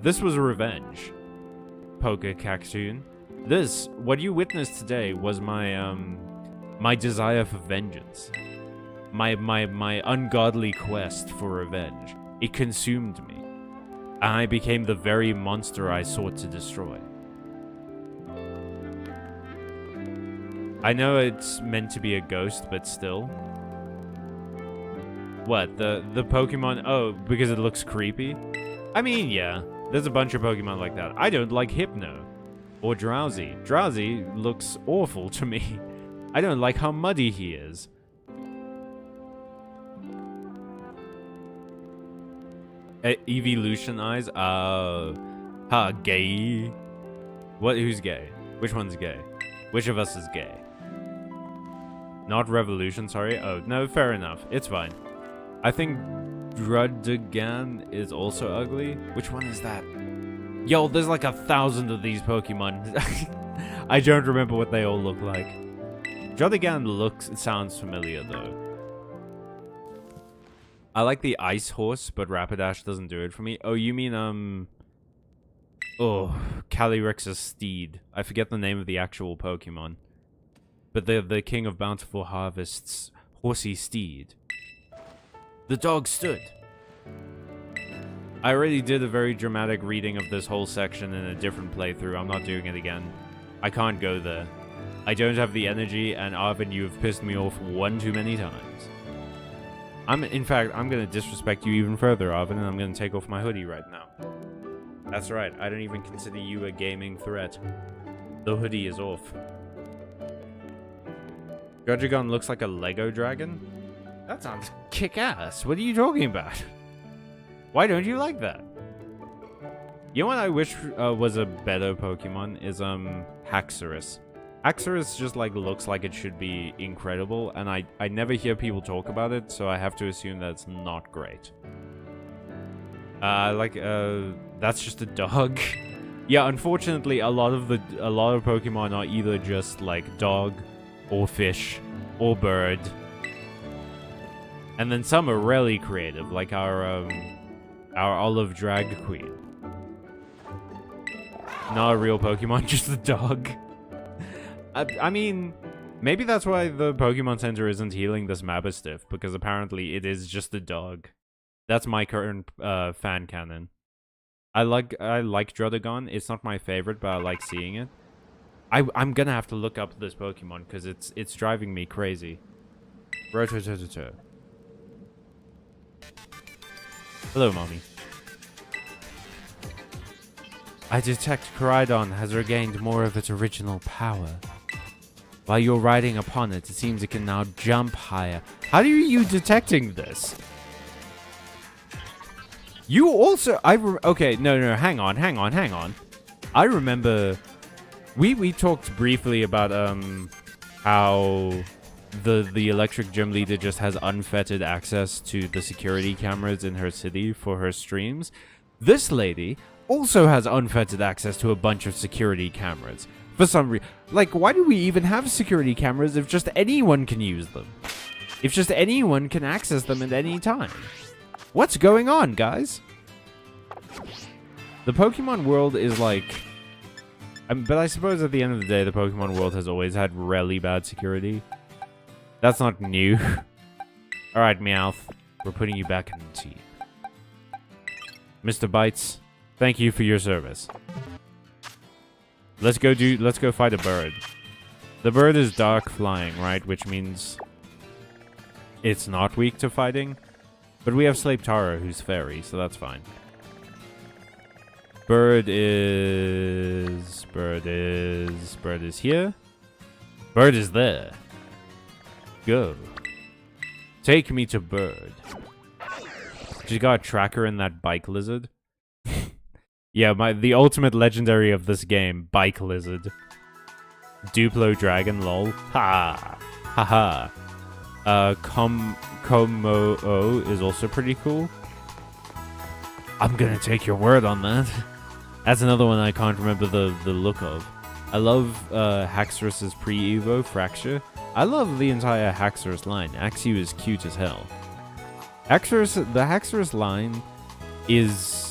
This was revenge. Poker Cactoon. This, what you witnessed today, was my, my desire for vengeance. My ungodly quest for revenge. It consumed me. And I became the very monster I sought to destroy. I know it's meant to be a ghost, but still. What, the Pokemon? Oh, because it looks creepy? I mean, yeah. There's a bunch of Pokemon like that. I don't like Hypno. Or Drowsy. Drowsy looks awful to me. I don't like how muddy he is. Evolution eyes? Gay? What? Who's gay? Which one's gay? Which of us is gay? Not Revolution, sorry. Oh, no, fair enough. It's fine. I think Drudagan is also ugly. Which one is that? Yo, there's like 1,000 of these Pokemon. I don't remember what they all look like. Drudagan sounds familiar though. I like the Ice Horse, but Rapidash doesn't do it for me. Oh, you mean, oh, Calyrex's Steed. I forget the name of the actual Pokemon. But the King of Bountiful Harvests, Horsey Steed. The dog stood. I already did a very dramatic reading of this whole section in a different playthrough. I'm not doing it again. I can't go there. I don't have the energy, and Arvin, you have pissed me off one too many times. In fact, I'm gonna disrespect you even further, Arvin, and I'm gonna take off my hoodie right now. That's right, I don't even consider you a gaming threat. The hoodie is off. Drudagon looks like a Lego dragon? That sounds kick-ass. What are you talking about? Why don't you like that? You know what I wish was a better Pokemon is Haxorus. Haxorus just like looks like it should be incredible, and I never hear people talk about it, so I have to assume that it's not great. That's just a dog. Yeah, unfortunately, a lot of Pokemon are either just like dog, or fish, or bird. And then some are really creative, like our Olive Drag Queen. Not a real Pokemon, just a dog. I mean, maybe that's why the Pokemon Center isn't healing this Mabistiff, because apparently it is just a dog. That's my current fan canon. I like Drudagon. It's not my favorite, but I like seeing it. I'm gonna have to look up this Pokemon because it's driving me crazy. Rototototo. Hello, mommy. I detect Koraidon has regained more of its original power. While you're riding upon it, it seems it can now jump higher. How are you detecting this? You also... okay, no, hang on. I remember... We talked briefly about how the electric gym leader just has unfettered access to the security cameras in her city for her streams. This lady also has unfettered access to a bunch of security cameras. For some reason. Like, why do we even have security cameras if just anyone can use them? If just anyone can access them at any time? What's going on, guys? The Pokemon world is like... but I suppose at the end of the day, the Pokemon world has always had really bad security. That's not new. Alright, Meowth. We're putting you back in the team. Mr. Bytes, Thank you for your service. Let's go fight a bird. The bird is dark flying, right? Which means it's not weak to fighting. But we have Slave Tara, who's fairy, so that's fine. Bird is here. Bird is there. Go. Take me to bird. She's got a tracker in that bike lizard. Yeah, the ultimate legendary of this game, bike lizard. Duplo dragon, lol. Ha! Ha ha. Komo-o is also pretty cool. I'm gonna take your word on that. That's another one I can't remember the look of. I love Haxorus's pre-Evo, Fracture. I love the entire Haxorus line. Axew is cute as hell. The Haxorus line is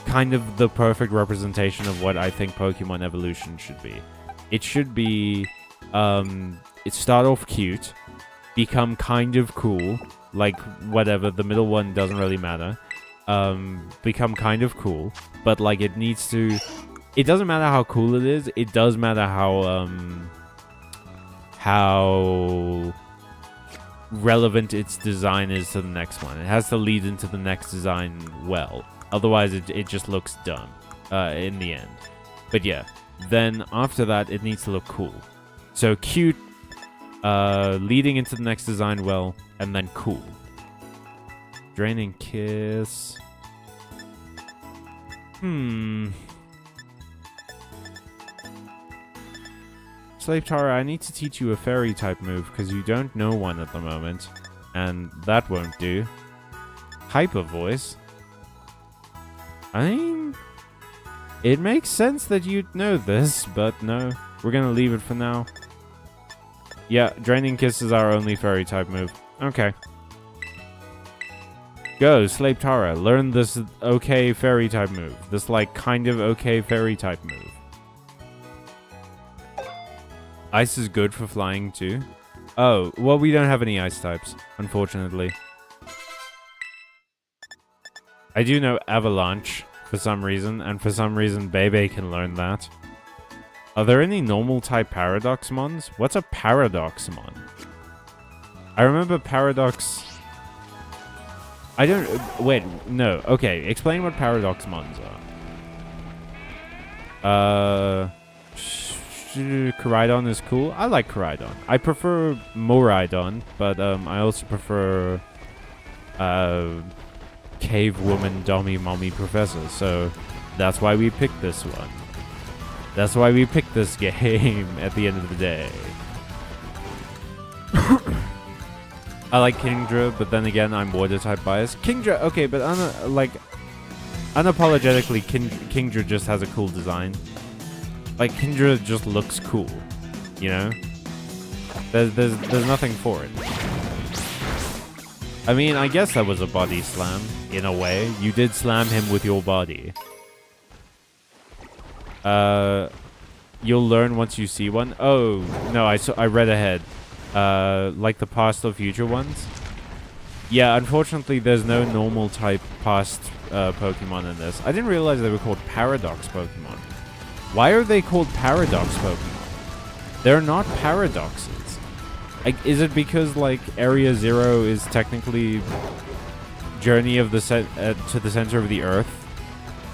kind of the perfect representation of what I think Pokemon evolution should be. It should be, it start off cute, become kind of cool, like whatever, the middle one doesn't really matter. Become kind of cool, but like it needs to, it doesn't matter how cool it is, it does matter how relevant its design is to the next one. It has to lead into the next design well, otherwise it just looks dumb in the end. But yeah, then after that it needs to look cool. So cute, leading into the next design well, and then cool. Draining Kiss. Slave Tara, I need to teach you a fairy type move because you don't know one at the moment. And that won't do. Hyper Voice. I mean, it makes sense that you'd know this, but no. We're gonna leave it for now. Yeah, Draining Kiss is our only fairy type move. Okay. Go, Slave Tara. Learn this okay fairy type move. This, like, kind of okay fairy type move. Ice is good for flying, too. Oh, well, we don't have any ice types, unfortunately. I do know Avalanche, for some reason, and for some reason, Bebe can learn that. Are there any normal type Paradox mons? What's a Paradox mon? I remember Paradox... I don't... Wait, no. Okay, explain what Paradox mons are. Koraidon is cool. I like Koraidon. I prefer Moraidon, but I also prefer Cave Woman Dommy Mommy Professor, so that's why we picked this one. That's why we picked this game at the end of the day. I like Kingdra, but then again, I'm water type biased. Kingdra, okay, but unapologetically, Kingdra just has a cool design. Like, Kingdra just looks cool, you know? There's nothing for it. I mean, I guess that was a body slam, in a way. You did slam him with your body. You'll learn once you see one. Oh, no, I read ahead. Like the past or future ones. Yeah, unfortunately, there's no normal type past Pokemon in this. I didn't realize they were called Paradox Pokemon. Why are they called Paradox Pokemon? They're not paradoxes. Like, is it because, like, Area Zero is technically Journey of the to the center of the Earth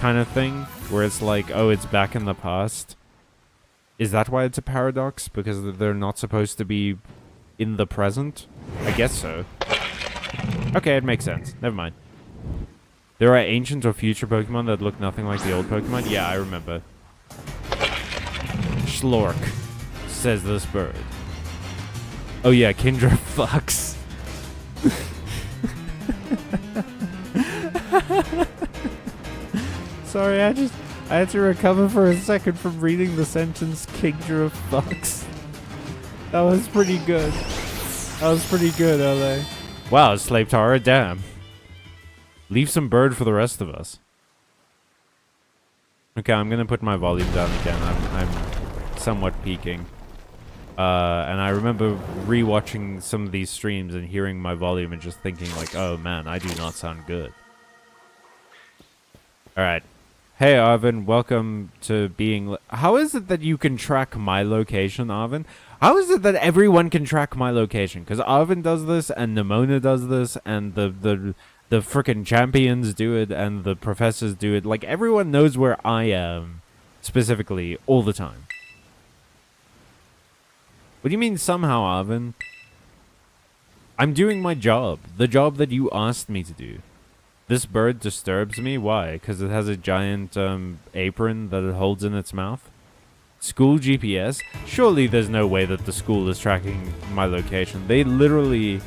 kind of thing? Where it's like, oh, it's back in the past? Is that why it's a paradox? Because they're not supposed to be in the present? I guess so. Okay, it makes sense. Never mind. There are ancient or future Pokemon that look nothing like the old Pokemon? Yeah, I remember. Schlork, says this bird. Oh yeah, Kingdra fucks. Sorry, I had to recover for a second from reading the sentence Kingdra fucks. That was pretty good. That was pretty good, LA. Wow, Slave Tara, damn. Leave some bird for the rest of us. Okay, I'm gonna put my volume down again. I'm somewhat peaking. And I remember rewatching some of these streams and hearing my volume and just thinking like, oh man, I do not sound good. Alright. Hey, Arvin, welcome to being... How is it that you can track my location, Arvin? How is it that everyone can track my location? Because Arvin does this, and Nimona does this, and the frickin' champions do it, and the professors do it. Like, everyone knows where I am, specifically, all the time. What do you mean somehow, Arvin? I'm doing my job. The job that you asked me to do. This bird disturbs me. Why? Because it has a giant apron that it holds in its mouth? School GPS? Surely there's no way that the school is tracking my location. They literally,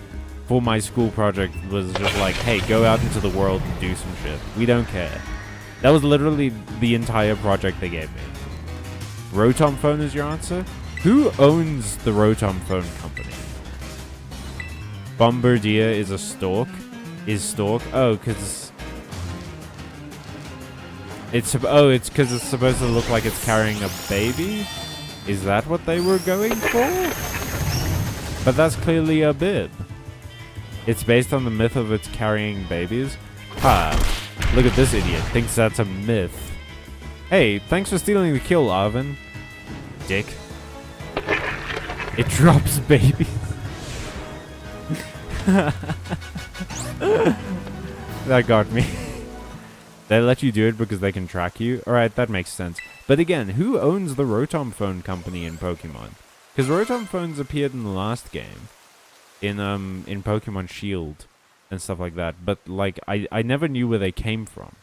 for my school project, was just like, hey, go out into the world and do some shit. We don't care. That was literally the entire project they gave me. Rotom phone is your answer? Who owns the Rotom phone company? Bombardier is a stork? Is stork? Oh, because it's because it's supposed to look like it's carrying a baby? Is that what they were going for? But that's clearly a bib. It's based on the myth of its carrying babies? Ha! Look at this idiot. Thinks that's a myth. Hey, thanks for stealing the kill, Arvin. Dick. It drops babies. That got me. They let you do it because they can track you? Alright, that makes sense. But again, who owns the Rotom phone company in Pokemon? Because Rotom phones appeared in the last game. In Pokemon Shield and stuff like that. But, like, I never knew where they came from.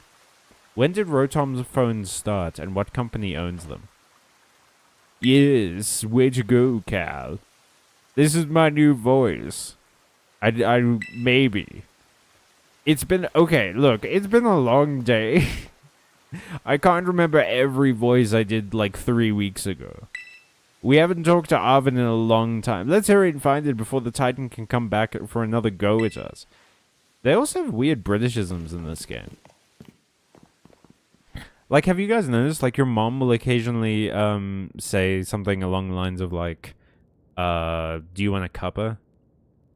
When did Rotom phones start, and what company owns them? Yes, way to go, Cal. This is my new voice. I maybe. It's been, okay, look, it's been a long day. I can't remember every voice I did like 3 weeks ago. We haven't talked to Arvin in a long time. Let's hurry and find it before the Titan can come back for another go at us. They also have weird Britishisms in this game. Like, have you guys noticed, like, your mom will occasionally, say something along the lines of, like, do you want a cuppa?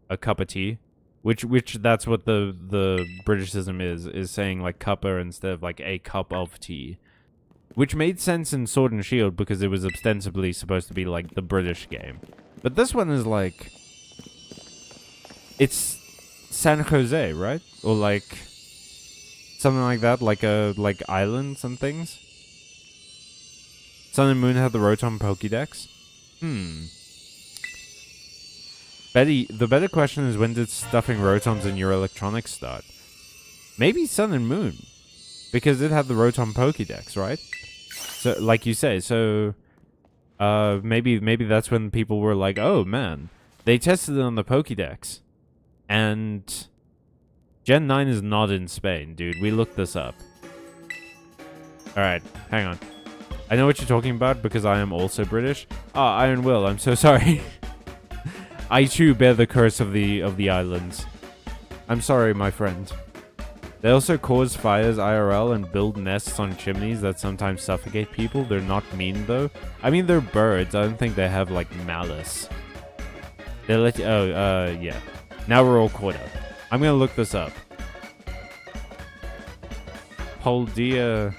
A cup of tea? Which that's what the Britishism is saying, like, cuppa instead of, like, a cup of tea. Which made sense in Sword and Shield because it was ostensibly supposed to be, like, the British game. But this one is, like... It's San Jose, right? Or, like... Something like that, like islands and things. Sun and Moon have the Rotom Pokédex. Betty, the better question is, when did stuffing Rotoms in your electronics start? Maybe Sun and Moon, because it had the Rotom Pokédex, right? So, like you say, so maybe that's when people were like, oh man, they tested it on the Pokédex, and Gen 9 is not in Spain, dude. We looked this up. Alright, hang on. I know what you're talking about because I am also British. Ah, Iron Will, I'm so sorry. I too bear the curse of the islands. I'm sorry, my friend. They also cause fires IRL and build nests on chimneys that sometimes suffocate people. They're not mean, though. I mean, they're birds. I don't think they have, like, malice. They let you... Oh, yeah. Now we're all caught up. I'm gonna look this up. Paldea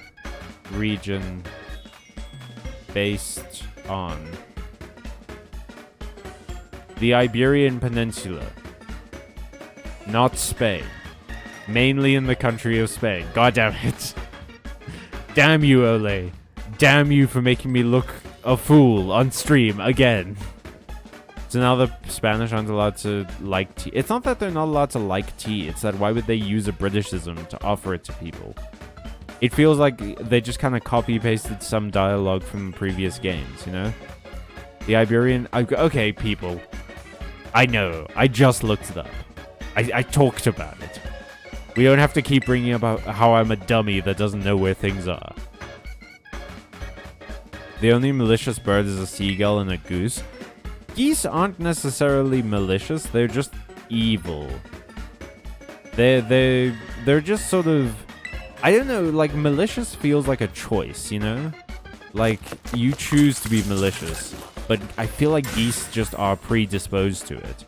region based on the Iberian Peninsula, not Spain. Mainly in the country of Spain. God damn it. Damn you, Ole. Damn you for making me look a fool on stream again. So now the Spanish aren't allowed to like tea. It's not that they're not allowed to like tea. It's that why would they use a Britishism to offer it to people? It feels like they just kind of copy-pasted some dialogue from the previous games, you know? The Iberian... Okay, people. I know. I just looked it up. I talked about it. We don't have to keep bringing up how I'm a dummy that doesn't know where things are. The only malicious bird is a seagull and a goose. Geese aren't necessarily malicious, they're just evil. They're just sort of... I don't know, like, malicious feels like a choice, you know? Like, you choose to be malicious, but I feel like geese just are predisposed to it.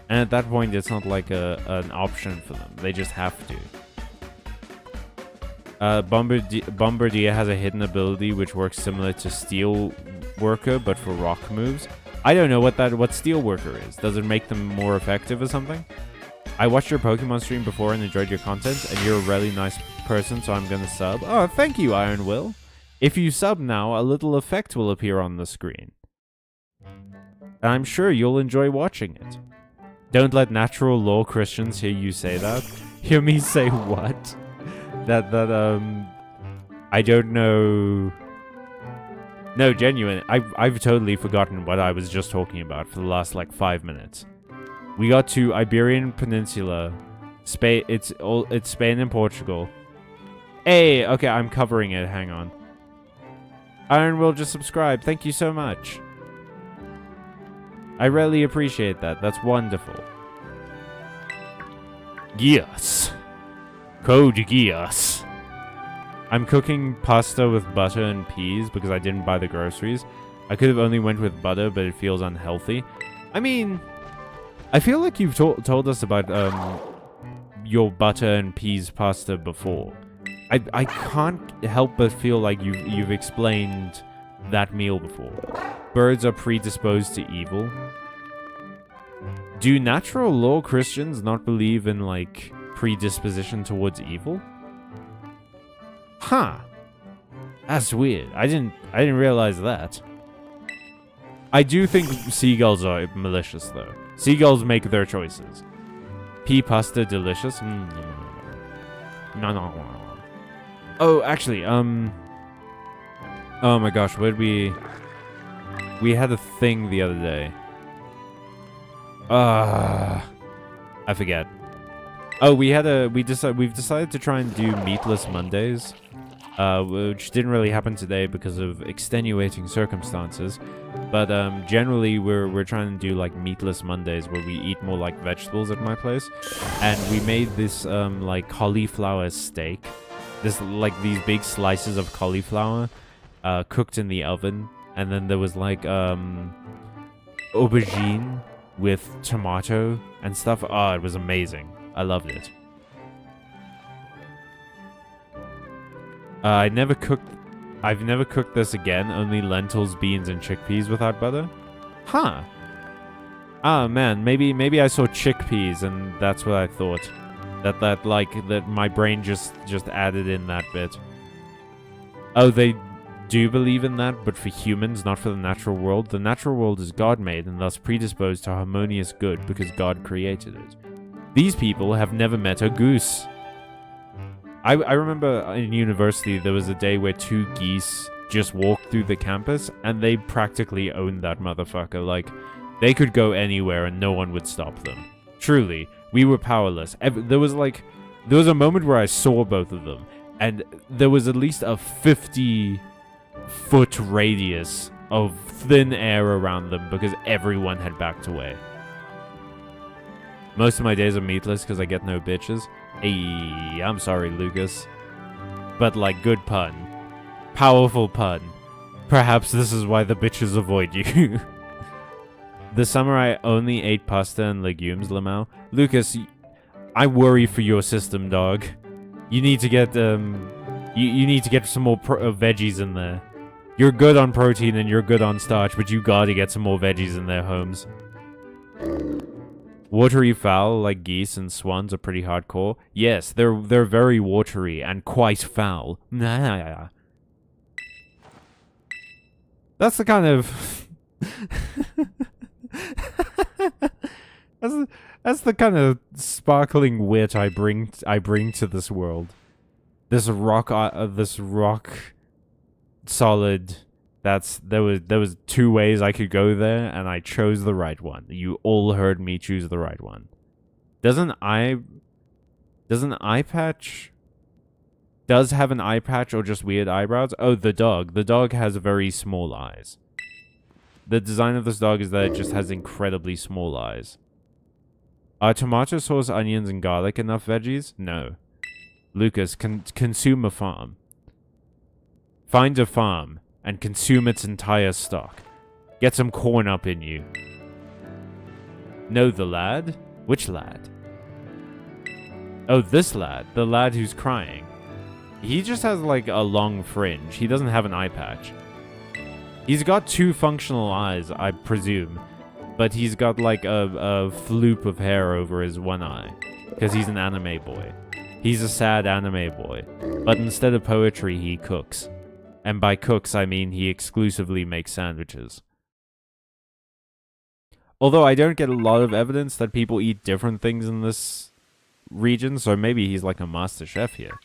And at that point, it's not like an option for them, they just have to. Bombardier has a hidden ability which works similar to Steel Worker, but for rock moves. I don't know what Steel Worker is. Does it make them more effective or something? I watched your Pokemon stream before and enjoyed your content, and you're a really nice person, so I'm gonna sub. Oh, thank you, Iron Will. If you sub now, a little effect will appear on the screen. And I'm sure you'll enjoy watching it. Don't let natural law Christians hear you say that. Hear me say what? I don't know. No, genuine. I've totally forgotten what I was just talking about for the last like 5 minutes. We got to Iberian Peninsula, Spain. It's Spain and Portugal. Hey, okay, I'm covering it. Hang on. Iron Will just subscribe. Thank you so much. I really appreciate that. That's wonderful. Yes. Code yes. I'm cooking pasta with butter and peas because I didn't buy the groceries. I could have only went with butter, but it feels unhealthy. I mean, I feel like you've told us about your butter and peas pasta before. I can't help but feel like you've explained that meal before. Birds are predisposed to evil. Do natural law Christians not believe in like predisposition towards evil? Huh. That's weird. I didn't realize that. I do think seagulls are malicious though. Seagulls make their choices. Pea pasta delicious? No. Oh, actually, oh my gosh, what did we had a thing the other day. I forget. Oh, we've decided to try and do meatless Mondays, which didn't really happen today because of extenuating circumstances. But generally, we're trying to do like meatless Mondays where we eat more like vegetables at my place, and we made this like cauliflower steak. This like these big slices of cauliflower, cooked in the oven, and then there was like aubergine with tomato and stuff. Oh, it was amazing. I loved it. I've never cooked this again. Only lentils, beans, and chickpeas without butter. Huh. Ah, man. Maybe I saw chickpeas and that's what I thought. That my brain just added in that bit. Oh, they do believe in that, but for humans, not for the natural world. The natural world is God-made and thus predisposed to harmonious good because God created it. These people have never met a goose. I remember in university there was a day where 2 geese just walked through the campus and they practically owned that motherfucker. Like, they could go anywhere and no one would stop them. Truly, we were powerless. There was a moment where I saw both of them and there was at least a 50-foot radius of thin air around them because everyone had backed away. Most of my days are meatless because I get no bitches. Hey, I'm sorry, Lucas. But, like, good pun. Powerful pun. Perhaps this is why the bitches avoid you. This summer I only ate pasta and legumes, Lamau. Lucas, I worry for your system, dog. You need to get, you need to get some more veggies in there. You're good on protein and you're good on starch, but you gotta get some more veggies in there, Holmes. Watery fowl, like geese and swans, are pretty hardcore. Yes, they're very watery and quite foul. That's the kind of... that's the kind of sparkling wit I bring to this world. This rock solid. There was 2 ways I could go there, and I chose the right one. You all heard me choose the right one. Does an eye patch have an eye patch or just weird eyebrows? Oh, the dog. The dog has very small eyes. The design of this dog is that it just has incredibly small eyes. Are tomato sauce, onions, and garlic enough veggies? No. Lucas, consume a farm. Find a farm and consume its entire stock. Get some corn up in you. Know the lad? Which lad? Oh, this lad. The lad who's crying. He just has like a long fringe. He doesn't have an eye patch. He's got 2 functional eyes, I presume. But he's got like a floop of hair over his one eye. Because he's an anime boy. He's a sad anime boy. But instead of poetry, he cooks. And by cooks, I mean he exclusively makes sandwiches. Although I don't get a lot of evidence that people eat different things in this region, so maybe he's like a master chef here.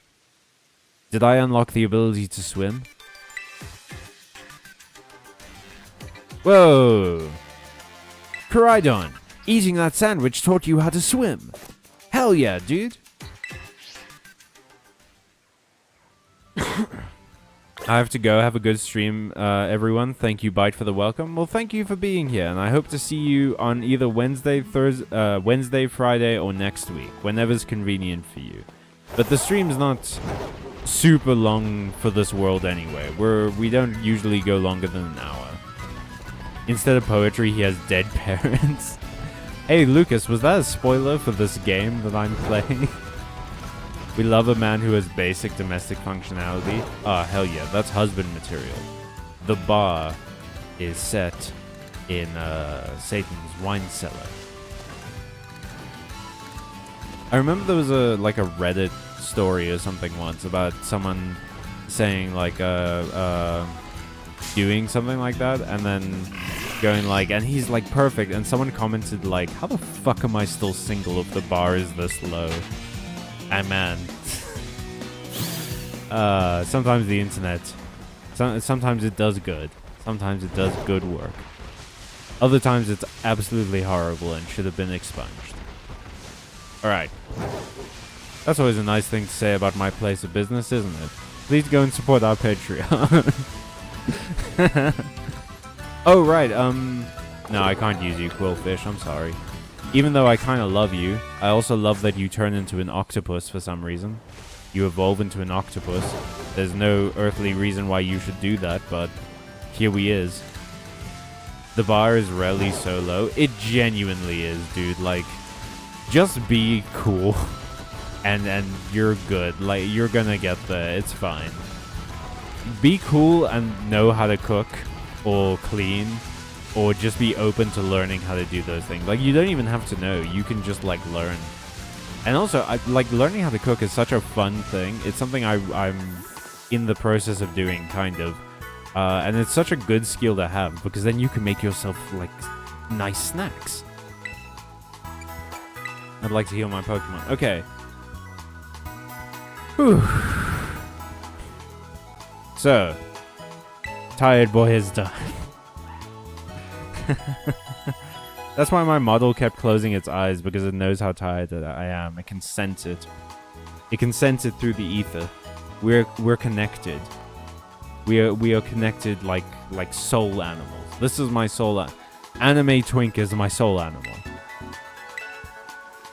Did I unlock the ability to swim? Whoa! Koraidon, eating that sandwich taught you how to swim. Hell yeah, dude. I have to go. Have a good stream, everyone. Thank you, Byte, for the welcome. Well, thank you for being here, and I hope to see you on either Wednesday, Friday, or next week, whenever's convenient for you. But the stream's not super long for this world anyway. We don't usually go longer than an hour. Instead of poetry, he has dead parents. Hey, Lucas, was that a spoiler for this game that I'm playing? We love a man who has basic domestic functionality. Ah, hell yeah, that's husband material. The bar is set in Satan's wine cellar. I remember there was a Reddit story or something once about someone saying doing something like that and then going and he's perfect, and someone commented how the fuck am I still single if the bar is this low? And man, sometimes the internet, sometimes it does good. Sometimes it does good work. Other times it's absolutely horrible and should have been expunged. Alright. That's always a nice thing to say about my place of business, isn't it? Please go and support our Patreon. Oh, right, no, I can't use you, Quillfish, I'm sorry. Even though I kind of love you, I also love that you turn into an octopus for some reason. You evolve into an octopus. There's no earthly reason why you should do that, but here we is. The bar is rarely so low. It genuinely is, dude. Just be cool. And you're good. You're gonna get there. It's fine. Be cool and know how to cook or clean. Or just be open to learning how to do those things. You don't even have to know. You can just, learn. And also, learning how to cook is such a fun thing. It's something I'm in the process of doing, kind of. And it's such a good skill to have, because then you can make yourself, nice snacks. I'd like to heal my Pokemon. Okay. Whew. So, Tired Boy is done. That's why my model kept closing its eyes, because it knows how tired I am. It can sense it. It can sense it through the ether. We're connected. We are connected like soul animals. This is my soul. Anime Twink is my soul animal.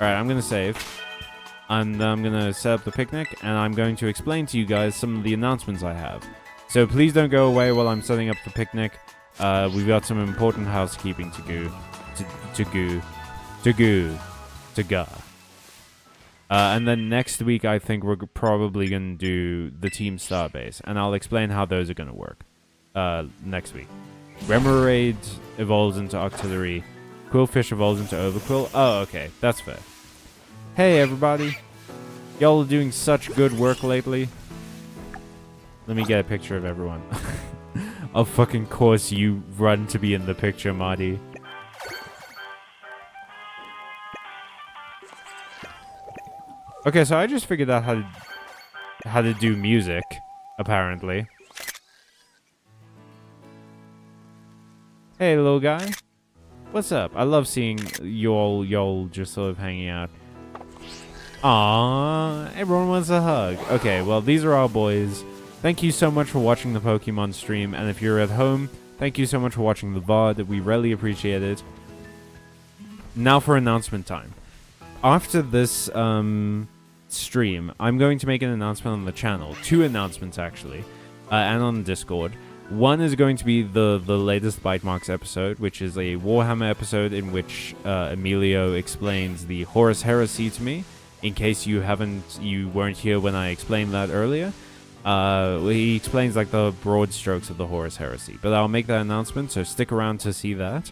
Alright, I'm gonna save. And I'm gonna set up the picnic, and I'm going to explain to you guys some of the announcements I have. So please don't go away while I'm setting up the picnic. We've got some important housekeeping to go. And then next week, I think we're probably going to do the Team Starbase. And I'll explain how those are going to work next week. Remoraid evolves into Octillery. Quillfish evolves into Overquill. Oh, okay. That's fair. Hey, everybody. Y'all are doing such good work lately. Let me get a picture of everyone. Of fucking course you run to be in the picture, Marty. Okay, so I just figured out how to do music, apparently. Hey, little guy. What's up? I love seeing y'all just sort of hanging out. Aww, everyone wants a hug. Okay, well, these are our boys. Thank you so much for watching the Pokemon stream, and if you're at home, thank you so much for watching the VOD. We really appreciate it. Now for announcement time. After this stream, I'm going to make an announcement on the channel. 2 announcements, actually, and on Discord. One is going to be the latest Byte Marx episode, which is a Warhammer episode in which Emilio explains the Horus Heresy to me, in case you weren't here when I explained that earlier. He explains like the broad strokes of the Horus Heresy. But I'll make that announcement, so stick around to see that.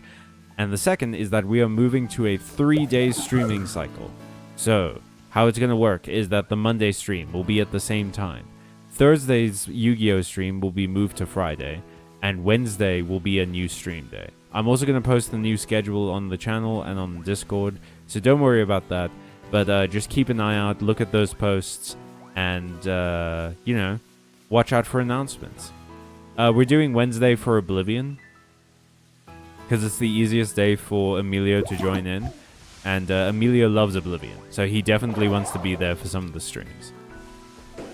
And the second is that we are moving to a 3-day streaming cycle. So, how it's going to work is that the Monday stream will be at the same time. Thursday's Yu-Gi-Oh! Stream will be moved to Friday. And Wednesday will be a new stream day. I'm also going to post the new schedule on the channel and on Discord. So don't worry about that. But just keep an eye out, look at those posts. And, you know, watch out for announcements. We're doing Wednesday for Oblivion, because it's the easiest day for Emilio to join in. And Emilio loves Oblivion, so he definitely wants to be there for some of the streams.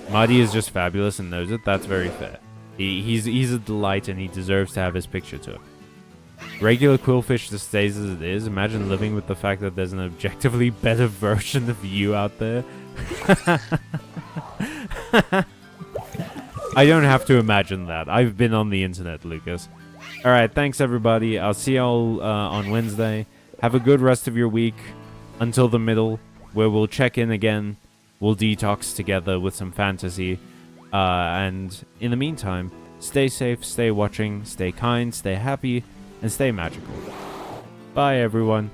Marty is just fabulous and knows it. That's very fair. He's a delight, and he deserves to have his picture took. Regular Quillfish just stays as it is. Imagine living with the fact that there's an objectively better version of you out there. I don't have to imagine that. I've been on the internet, Lucas. Alright, thanks everybody. I'll see y'all on Wednesday. Have a good rest of your week until the middle, where we'll check in again. We'll detox together with some fantasy. And in the meantime, stay safe, stay watching, stay kind, stay happy, and stay magical. Bye everyone.